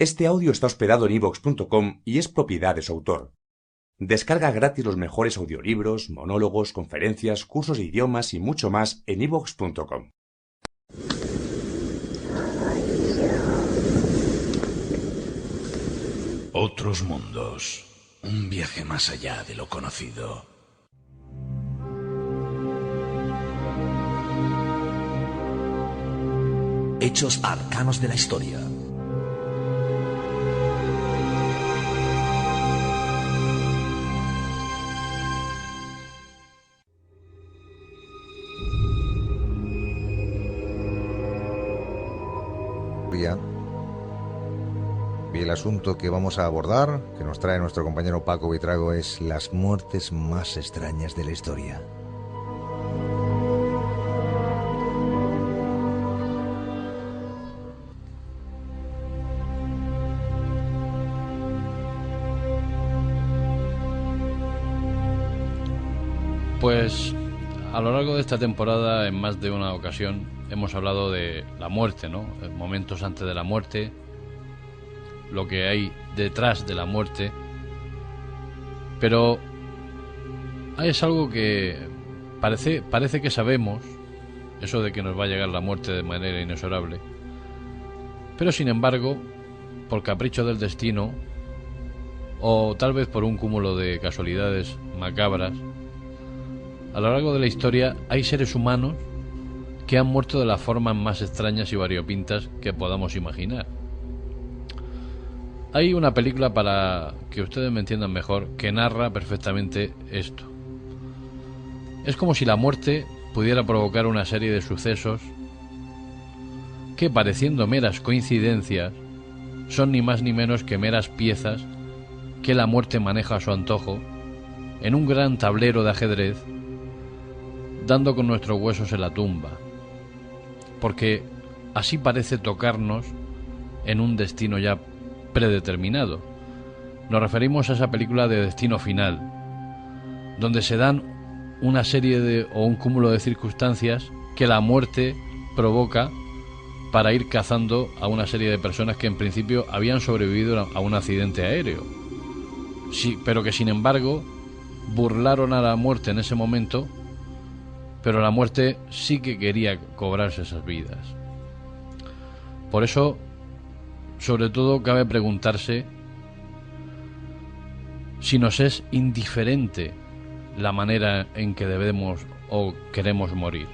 Este audio está hospedado en iVoox.com y es propiedad de su autor. Descarga gratis los mejores audiolibros, monólogos, conferencias, cursos de idiomas y mucho más en iVoox.com. Otros mundos. Un viaje más allá de lo conocido. Hechos arcanos de la historia. Y el asunto que vamos a abordar, que nos trae nuestro compañero Paco Buitrago, es las muertes más extrañas de la historia. Pues a lo largo de esta temporada, en más de una ocasión, hemos hablado de la muerte, ¿no? Momentos antes de la muerte, lo que hay detrás de la muerte. Pero es algo que parece que sabemos, eso de que nos va a llegar la muerte de manera inexorable. Pero sin embargo, por capricho del destino, o tal vez por un cúmulo de casualidades macabras, a lo largo de la historia hay seres humanos que han muerto de las formas más extrañas y variopintas que podamos imaginar. Hay una película, para que ustedes me entiendan mejor, que narra perfectamente esto. Es como si la muerte pudiera provocar una serie de sucesos que, pareciendo meras coincidencias, son ni más ni menos que meras piezas que la muerte maneja a su antojo en un gran tablero de ajedrez, dando con nuestros huesos en la tumba, porque así parece tocarnos en un destino ya predeterminado. Nos referimos a esa película de Destino Final, donde se dan una serie o un cúmulo de circunstancias que la muerte provoca para ir cazando a una serie de personas que en principio habían sobrevivido a un accidente aéreo, sí, pero que sin embargo burlaron a la muerte en ese momento. Pero la muerte sí que quería cobrarse esas vidas. Por eso, sobre todo, cabe preguntarse si nos es indiferente la manera en que debemos o queremos morir.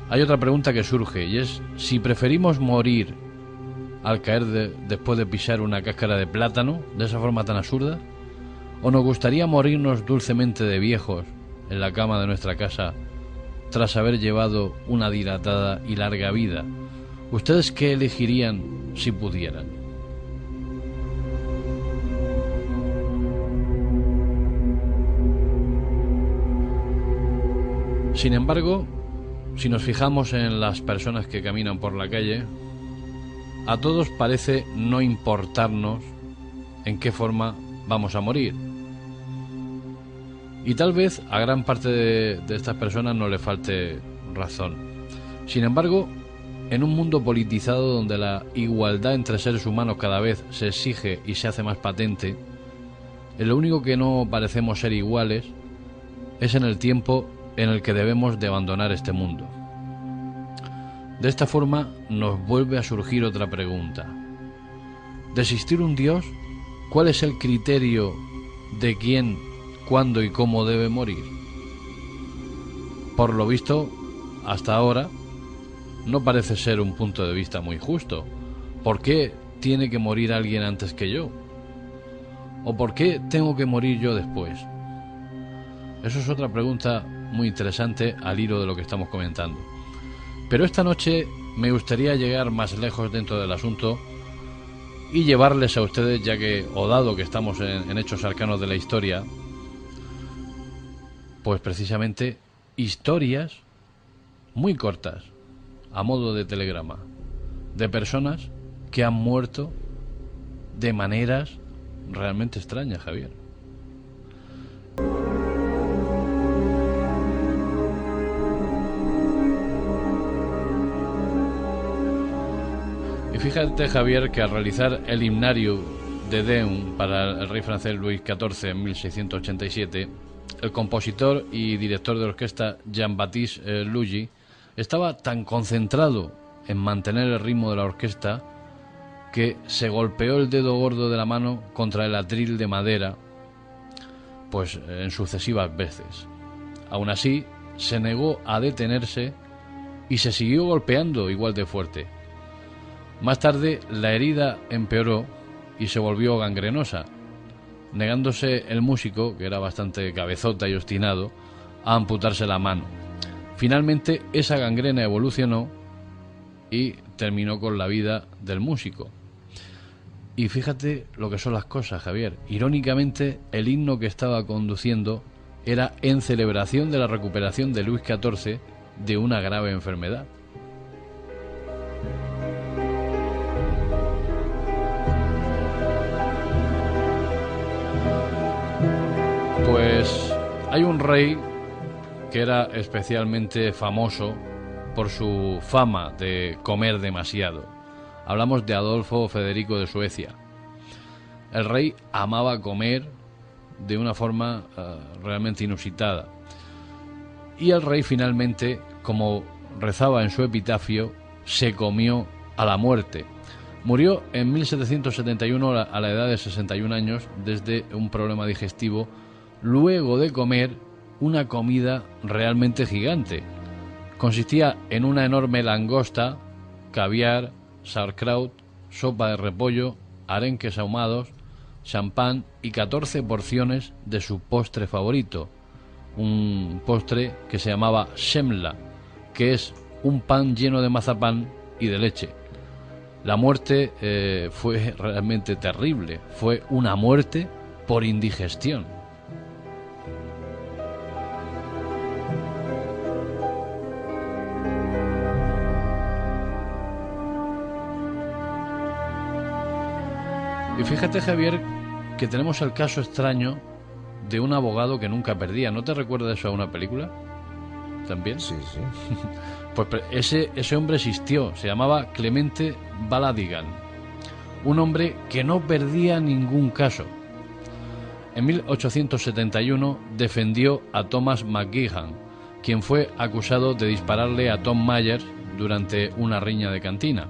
Hay otra pregunta que surge, y es si preferimos morir al caer después de pisar una cáscara de plátano, de esa forma tan absurda, ¿o nos gustaría morirnos dulcemente de viejos en la cama de nuestra casa tras haber llevado una dilatada y larga vida? ¿Ustedes qué elegirían si pudieran? Sin embargo, si nos fijamos en las personas que caminan por la calle, a todos parece no importarnos en qué forma vamos a morir. Y tal vez a gran parte de estas personas no le falte razón. Sin embargo, en un mundo politizado donde la igualdad entre seres humanos cada vez se exige y se hace más patente, en lo único que no parecemos ser iguales es en el tiempo en el que debemos de abandonar este mundo. De esta forma nos vuelve a surgir otra pregunta. ¿De existir un Dios? ¿Cuál es el criterio de quién, cuándo y cómo debe morir? Por lo visto, hasta ahora, no parece ser un punto de vista muy justo. ¿Por qué tiene que morir alguien antes que yo? ¿O por qué tengo que morir yo después? Eso es otra pregunta muy interesante al hilo de lo que estamos comentando. Pero esta noche me gustaría llegar más lejos dentro del asunto y llevarles a ustedes, ya que, o dado que estamos en hechos arcanos de la historia, pues precisamente historias muy cortas, a modo de telegrama, de personas que han muerto de maneras realmente extrañas, Javier. Y fíjate, Javier, que al realizar el himnario de Deum para el rey francés Luis XIV en 1687, el compositor y director de orquesta Jean-Baptiste Lully estaba tan concentrado en mantener el ritmo de la orquesta que se golpeó el dedo gordo de la mano contra el atril de madera, pues en sucesivas veces. Aún así, se negó a detenerse y se siguió golpeando igual de fuerte. Más tarde, la herida empeoró y se volvió gangrenosa, negándose el músico, que era bastante cabezota y obstinado, a amputarse la mano. Finalmente, esa gangrena evolucionó y terminó con la vida del músico. Y fíjate lo que son las cosas, Javier. Irónicamente, el himno que estaba conduciendo era en celebración de la recuperación de Luis XIV de una grave enfermedad. Pues hay un rey que era especialmente famoso por su fama de comer demasiado. Hablamos de Adolfo Federico de Suecia. El rey amaba comer de una forma realmente inusitada. Y el rey finalmente, como rezaba en su epitafio, se comió a la muerte. Murió en 1771 a la edad de 61 años desde un problema digestivo, luego de comer una comida realmente gigante. Consistía en una enorme langosta, caviar, sauerkraut, sopa de repollo, arenques ahumados, champán y 14 porciones de su postre favorito, un postre que se llamaba Semla, que es un pan lleno de mazapán y de leche. La muerte fue realmente terrible, fue una muerte por indigestión. Y fíjate, Javier, que tenemos el caso extraño de un abogado que nunca perdía. ¿No te recuerdas eso a una película? ¿También? Sí, sí. Pues ese hombre existió, se llamaba Clemente Valadigan, un hombre que no perdía ningún caso. En 1871 defendió a Thomas McGeehan, quien fue acusado de dispararle a Tom Myers durante una riña de cantina.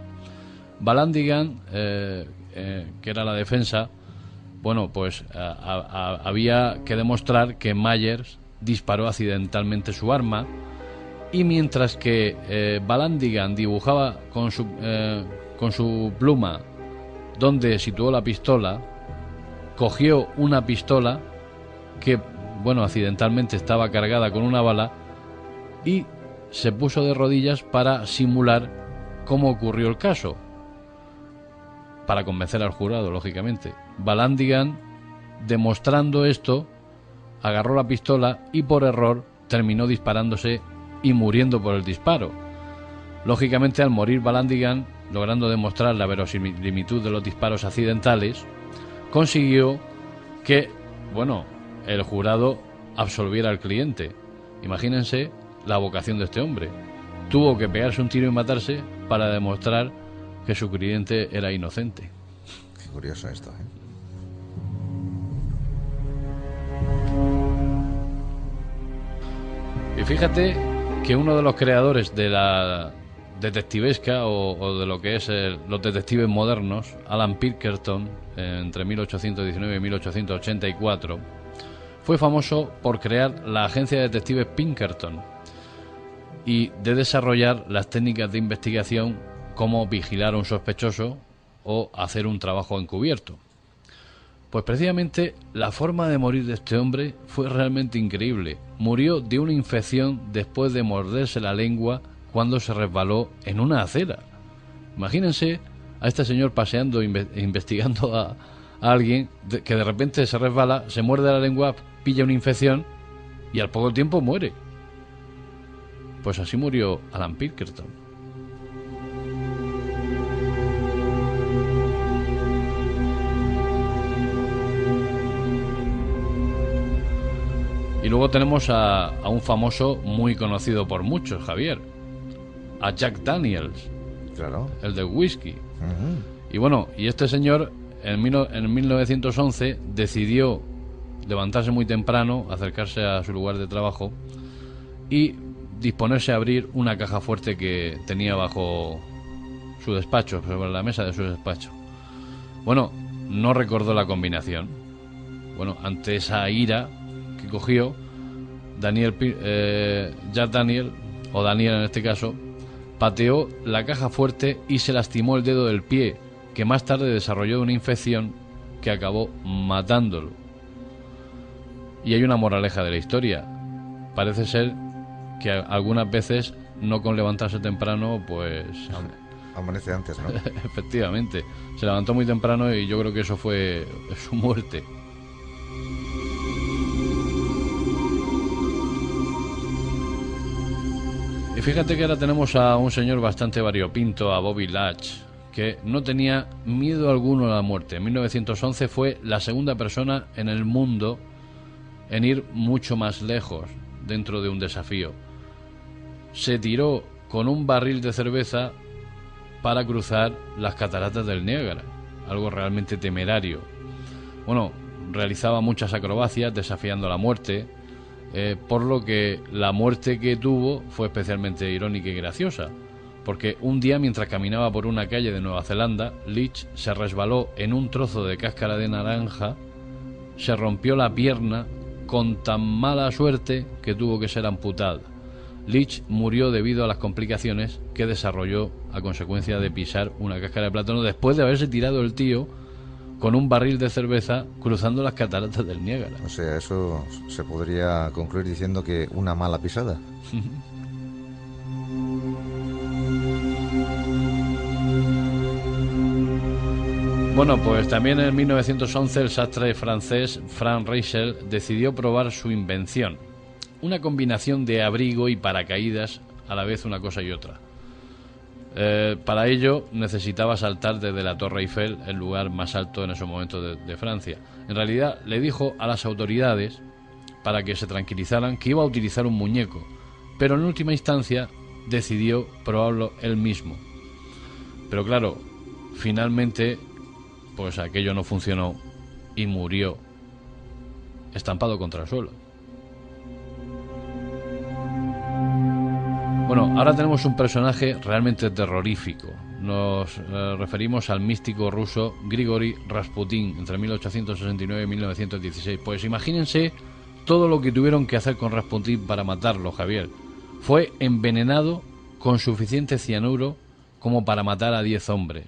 Valadigan, que era la defensa, bueno, pues había que demostrar que Myers disparó accidentalmente su arma, y mientras que Valadigan dibujaba con su pluma donde situó la pistola, cogió una pistola que, bueno, accidentalmente estaba cargada con una bala y se puso de rodillas para simular cómo ocurrió el caso, para convencer al jurado, lógicamente. Valadigan, demostrando esto, agarró la pistola y por error terminó disparándose y muriendo por el disparo. Lógicamente, al morir Valadigan, logrando demostrar la verosimilitud de los disparos accidentales, consiguió que, bueno, el jurado absolviera al cliente. Imagínense la vocación de este hombre. Tuvo que pegarse un tiro y matarse para demostrar que su cliente era inocente. Qué curioso esto, ¿eh? Y fíjate que uno de los creadores de la detectivesca o de lo que es los detectives modernos, Alan Pinkerton, entre 1819 y 1884, fue famoso por crear la agencia de detectives Pinkerton y de desarrollar las técnicas de investigación como vigilar a un sospechoso o hacer un trabajo encubierto. Pues precisamente la forma de morir de este hombre fue realmente increíble. Murió de una infección después de morderse la lengua cuando se resbaló en una acera. Imagínense a este señor paseando, investigando a alguien que de repente se resbala, se muerde la lengua, pilla una infección y al poco tiempo muere. Pues así murió Alan Pinkerton. Y luego tenemos a un famoso muy conocido por muchos, Javier, a Jack Daniels, Claro. el de whisky. Y bueno, y este señor en 1911 decidió levantarse muy temprano, acercarse a su lugar de trabajo y disponerse a abrir una caja fuerte que tenía bajo su despacho, sobre la mesa de su despacho. Bueno, no recordó la combinación. Bueno, ante esa ira que cogió, Jack Daniel, o Daniel en este caso, pateó la caja fuerte y se lastimó el dedo del pie, que más tarde desarrolló una infección que acabó matándolo. Y hay una moraleja de la historia. Parece ser que algunas veces, no con levantarse temprano, pues... Amanece antes, ¿no? Efectivamente. Se levantó muy temprano y yo creo que eso fue su muerte. Y fíjate que ahora tenemos a un señor bastante variopinto, a Bobby Latch, que no tenía miedo alguno a la muerte. En 1911 fue la segunda persona en el mundo en ir mucho más lejos dentro de un desafío. Se tiró con un barril de cerveza para cruzar las cataratas del Niágara, algo realmente temerario. Bueno, realizaba muchas acrobacias desafiando la muerte, por lo que la muerte que tuvo fue especialmente irónica y graciosa, porque un día, mientras caminaba por una calle de Nueva Zelanda, Leach se resbaló en un trozo de cáscara de naranja, se rompió la pierna con tan mala suerte que tuvo que ser amputada. Leach murió debido a las complicaciones que desarrolló a consecuencia de pisar una cáscara de plátano después de haberse tirado el tío con un barril de cerveza cruzando las cataratas del Niágara. O sea, eso se podría concluir diciendo que una mala pisada. Bueno, pues también en 1911 el sastre francés Frank Reichel decidió probar su invención. Una combinación de abrigo y paracaídas, a la vez una cosa y otra. Para ello necesitaba saltar desde la Torre Eiffel, el lugar más alto en esos momentos de Francia. En realidad le dijo a las autoridades, para que se tranquilizaran, que iba a utilizar un muñeco, pero en última instancia decidió probarlo él mismo. Pero claro, finalmente pues aquello no funcionó y murió estampado contra el suelo. Bueno, ahora tenemos un personaje realmente terrorífico. Nos referimos al místico ruso Grigori Rasputin, entre 1869 y 1916. Pues imagínense todo lo que tuvieron que hacer con Rasputin para matarlo, Javier. Fue envenenado con suficiente cianuro como para matar a 10 hombres.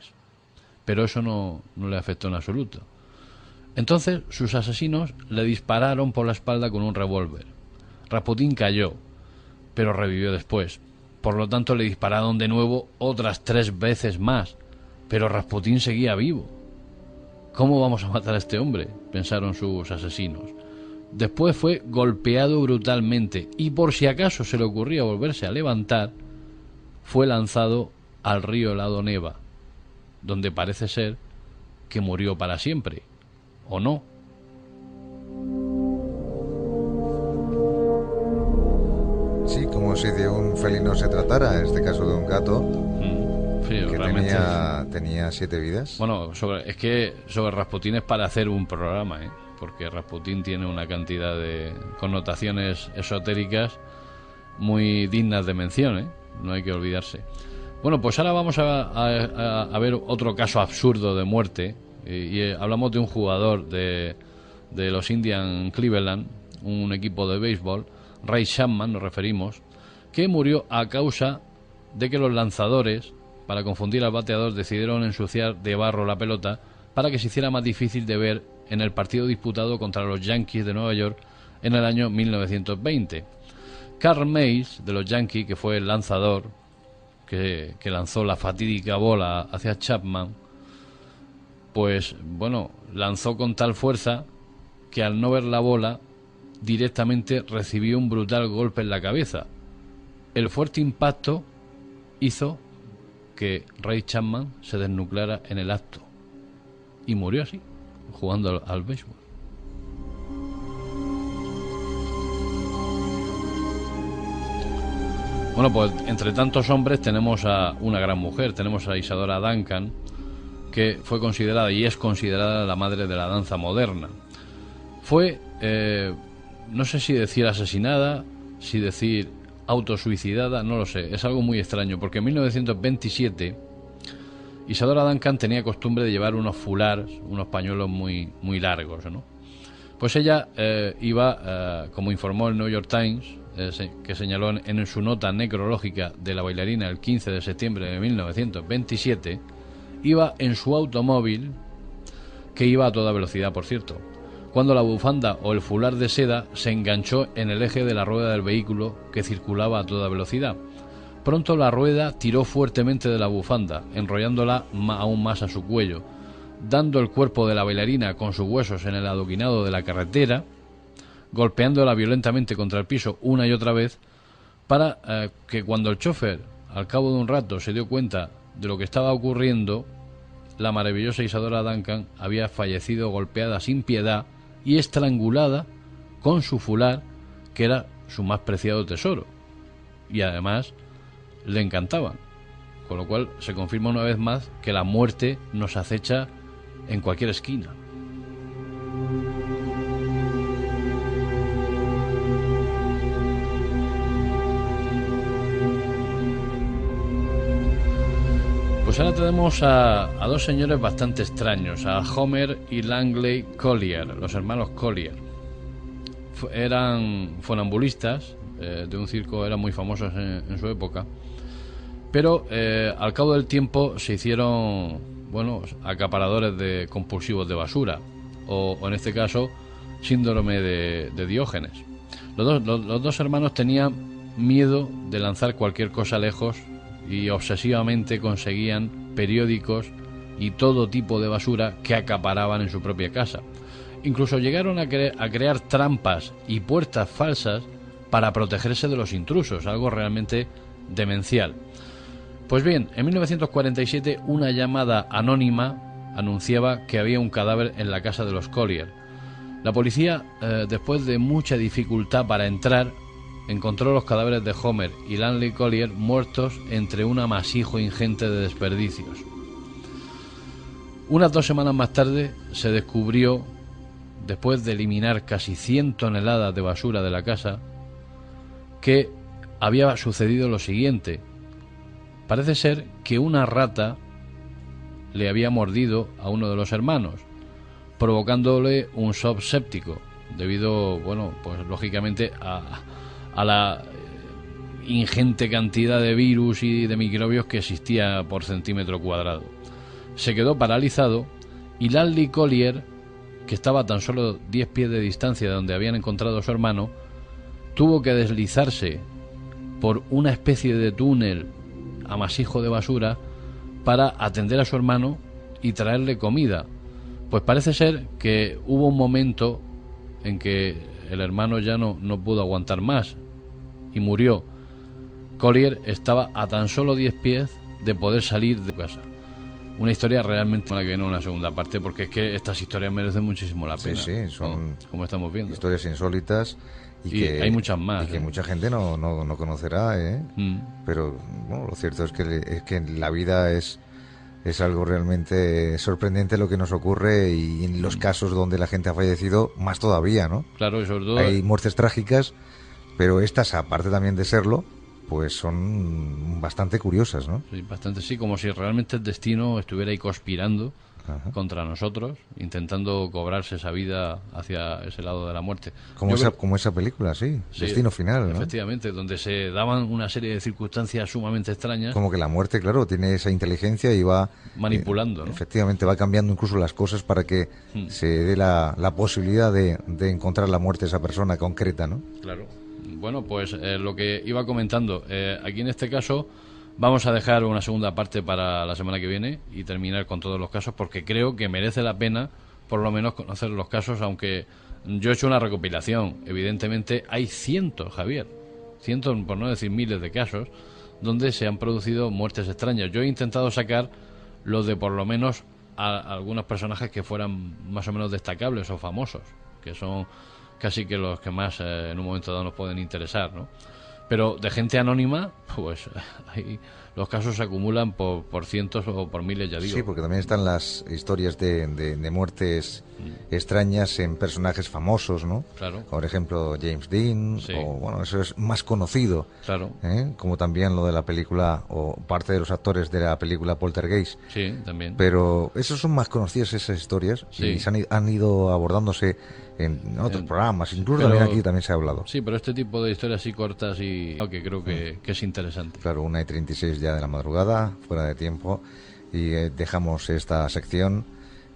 Pero eso no le afectó en absoluto. Entonces sus asesinos le dispararon por la espalda con un revólver. Rasputin cayó, pero revivió después. Por lo tanto le dispararon de nuevo otras 3 veces más, pero Rasputin seguía vivo. ¿Cómo vamos a matar a este hombre?, pensaron sus asesinos. Después fue golpeado brutalmente y, por si acaso se le ocurría volverse a levantar, fue lanzado al río helado Neva, donde parece ser que murió para siempre, ¿o no? Sí, como si de un felino se tratara, en este caso de un gato, Sí, que realmente tenía 7 vidas. Bueno, es que sobre Rasputin es para hacer un programa, porque Rasputin tiene una cantidad de connotaciones esotéricas muy dignas de mención, no hay que olvidarse. Bueno, pues ahora vamos a ver otro caso absurdo de muerte, y hablamos de un jugador de los Indians Cleveland, un equipo de béisbol, Ray Chapman nos referimos, que murió a causa de que los lanzadores, para confundir al bateador, decidieron ensuciar de barro la pelota para que se hiciera más difícil de ver en el partido disputado contra los Yankees de Nueva York en el año 1920. Carl Mays, de los Yankees, que fue el lanzador que lanzó la fatídica bola hacia Chapman, pues bueno, lanzó con tal fuerza que al no ver la bola directamente recibió un brutal golpe en la cabeza. El fuerte impacto hizo que Ray Chapman se desnucleara en el acto y murió así, jugando al béisbol. Bueno, pues entre tantos hombres tenemos a una gran mujer, tenemos a Isadora Duncan, que fue considerada y es considerada la madre de la danza moderna. Fue, no sé si decir asesinada, si decir autosuicidada, no lo sé, es algo muy extraño, porque en 1927 Isadora Duncan tenía costumbre de llevar unos fulars, unos pañuelos muy, muy largos, ¿no? Pues ella iba, como informó el New York Times, que señaló en su nota necrológica de la bailarina el 15 de septiembre de 1927, iba en su automóvil, que iba a toda velocidad, por cierto, cuando la bufanda o el fular de seda se enganchó en el eje de la rueda del vehículo que circulaba a toda velocidad. Pronto la rueda tiró fuertemente de la bufanda, enrollándola aún más a su cuello, dando el cuerpo de la bailarina con sus huesos en el adoquinado de la carretera, golpeándola violentamente contra el piso una y otra vez, para que cuando el chofer, al cabo de un rato, se dio cuenta de lo que estaba ocurriendo, la maravillosa Isadora Duncan había fallecido golpeada sin piedad y estrangulada con su fular, que era su más preciado tesoro, y además le encantaban, con lo cual se confirma una vez más que la muerte nos acecha en cualquier esquina. Pues ahora tenemos a dos señores bastante extraños, a Homer y Langley Collier, los hermanos Collier. Eran funambulistas de un circo, eran muy famosos en su época, pero al cabo del tiempo se hicieron, bueno, acaparadores de compulsivos de basura, o en este caso, síndrome de Diógenes. Los dos hermanos tenían miedo de lanzar cualquier cosa lejos y obsesivamente conseguían periódicos y todo tipo de basura que acaparaban en su propia casa. Incluso llegaron a crear trampas y puertas falsas para protegerse de los intrusos, algo realmente demencial. Pues bien, en 1947 una llamada anónima anunciaba que había un cadáver en la casa de los Collier. La policía, después de mucha dificultad para entrar, encontró los cadáveres de Homer y Langley Collier muertos entre un amasijo ingente de desperdicios. Unas 2 semanas más tarde se descubrió, después de eliminar casi 100 toneladas de basura de la casa, que había sucedido lo siguiente. Parece ser que una rata le había mordido a uno de los hermanos, provocándole un shock séptico, debido, bueno, pues lógicamente a la ingente cantidad de virus y de microbios que existía por centímetro cuadrado. Se quedó paralizado y Langley Collier, que estaba a tan solo 10 pies de distancia de donde habían encontrado a su hermano, tuvo que deslizarse por una especie de túnel amasijo de basura para atender a su hermano y traerle comida. Pues parece ser que hubo un momento en que el hermano ya no pudo aguantar más y murió. Collier estaba a tan solo 10 pies de poder salir de casa. Una historia realmente la que viene una segunda parte, porque es que estas historias merecen muchísimo la pena. Sí, son como estamos viendo. Historias insólitas y que hay muchas más. Y que mucha gente no conocerá, ¿eh? Pero bueno, lo cierto es que la vida es algo realmente sorprendente lo que nos ocurre, y en los casos donde la gente ha fallecido, más todavía, ¿no? Claro, y sobre todo hay muertes trágicas, pero estas, aparte también de serlo, pues son bastante curiosas, ¿no? Sí, bastante, sí, como si realmente el destino estuviera ahí conspirando contra nosotros, intentando cobrarse esa vida hacia ese lado de la muerte. Como esa película, sí, Destino Final, ¿no? Efectivamente, donde se daban una serie de circunstancias sumamente extrañas. Como que la muerte, claro, tiene esa inteligencia y va manipulando, ¿no? Efectivamente, va cambiando incluso las cosas para que se dé la posibilidad de encontrar la muerte de esa persona concreta, ¿no? Claro. Bueno, pues lo que iba comentando, aquí en este caso vamos a dejar una segunda parte para la semana que viene y terminar con todos los casos, porque creo que merece la pena por lo menos conocer los casos, aunque yo he hecho una recopilación. Evidentemente hay cientos, Javier, cientos, por no decir miles de casos donde se han producido muertes extrañas. Yo he intentado sacar los de por lo menos a algunos personajes que fueran más o menos destacables o famosos, que son casi que los que más en un momento dado nos pueden interesar, ¿no? Pero de gente anónima, pues ahí los casos se acumulan por cientos o por miles, ya digo. Sí, porque también están las historias de muertes extrañas en personajes famosos, ¿no? Claro. Por ejemplo, James Dean, Sí. o bueno, eso es más conocido. Claro. Como también lo de la película, o parte de los actores de la película Poltergeist. Sí, también. Pero esos son más conocidas, esas historias, Sí. y han ido abordándose en otros programas, incluso Pero- también aquí también se ha hablado. Sí, pero este tipo de historias así cortas y que creo que es interesante. Claro, 1:36 ya de la madrugada, fuera de tiempo, y dejamos esta sección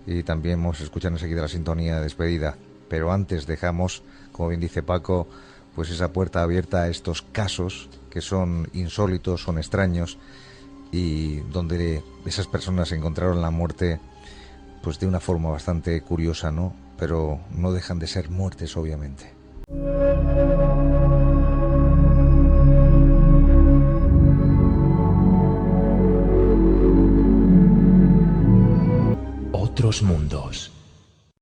y también vamos a escuchar enseguida la sintonía de despedida. Pero antes dejamos, como bien dice Paco, pues esa puerta abierta a estos casos que son insólitos, son extraños, y donde esas personas encontraron la muerte pues de una forma bastante curiosa, ¿no? Pero no dejan de ser muertes, obviamente. Otros mundos.